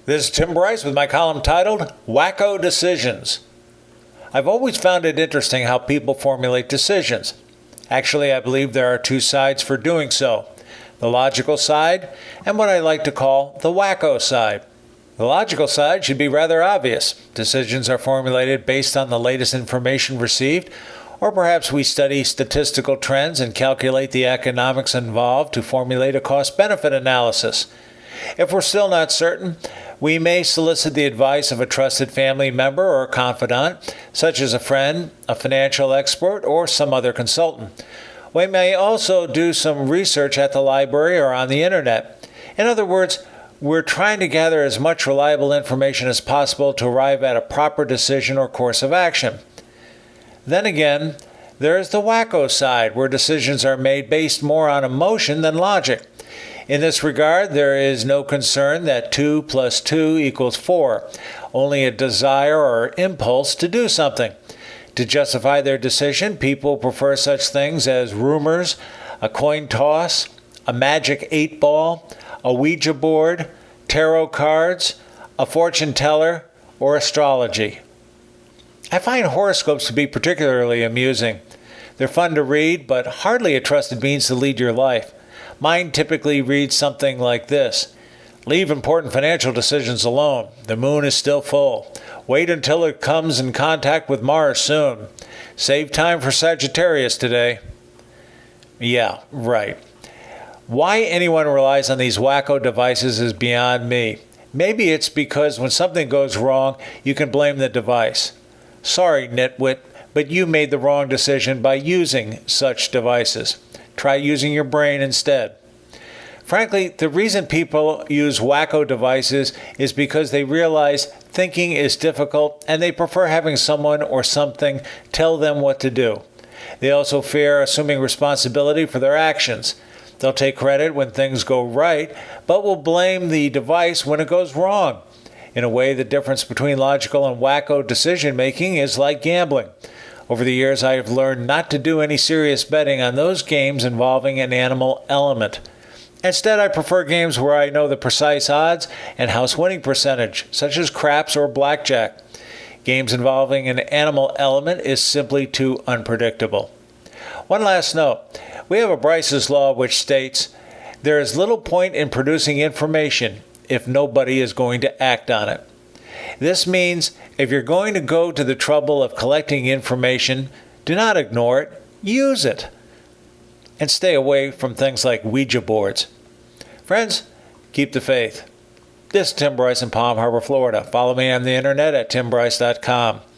This is Tim Bryce with my column titled WACKO Decisions. I've always found it interesting how people formulate decisions. Actually, I believe there are two sides for doing so. The logical side and what I like to call the WACKO side. The logical side should be rather obvious. Decisions are formulated based on the latest information received, or perhaps we study statistical trends and calculate the economics involved to formulate a cost-benefit analysis. If we're still not certain, we may solicit the advice of a trusted family member or confidant, such as a friend, a financial expert, or some other consultant. We may also do some research at the library or on the internet. In other words, we're trying to gather as much reliable information as possible to arrive at a proper decision or course of action. Then again, there is the WACKO side, where decisions are made based more on emotion than logic. In this regard, there is no concern that 2 plus 2 equals 4, only a desire or impulse to do something. To justify their decision, people prefer such things as rumors, a coin toss, a magic 8-ball, a Ouija board, tarot cards, a fortune teller, or astrology. I find horoscopes to be particularly amusing. They're fun to read, but hardly a trusted means to lead your life. Mine typically reads something like this: leave important financial decisions alone. The moon is still full. Wait until it comes in contact with Mars soon. Save time for Sagittarius today. Yeah, right. Why anyone relies on these WACKO devices is beyond me. Maybe it's because when something goes wrong, you can blame the device. Sorry, nitwit, but you made the wrong decision by using such devices. Try using your brain instead. Frankly, the reason people use WACKO devices is because they realize thinking is difficult and they prefer having someone or something tell them what to do. They also fear assuming responsibility for their actions. They'll take credit when things go right, but will blame the device when it goes wrong. In a way, the difference between logical and WACKO decision-making is like gambling. Over the years, I have learned not to do any serious betting on those games involving an animal element. Instead, I prefer games where I know the precise odds and house winning percentage, such as craps or blackjack. Games involving an animal element is simply too unpredictable. One last note. We have a Bryce's Law which states, there is little point in producing information if nobody is going to act on it. This means if you're going to go to the trouble of collecting information, do not ignore it, use it. And stay away from things like Ouija boards. Friends, keep the faith. This is Tim Bryce in Palm Harbor, Florida. Follow me on the internet at timbryce.com.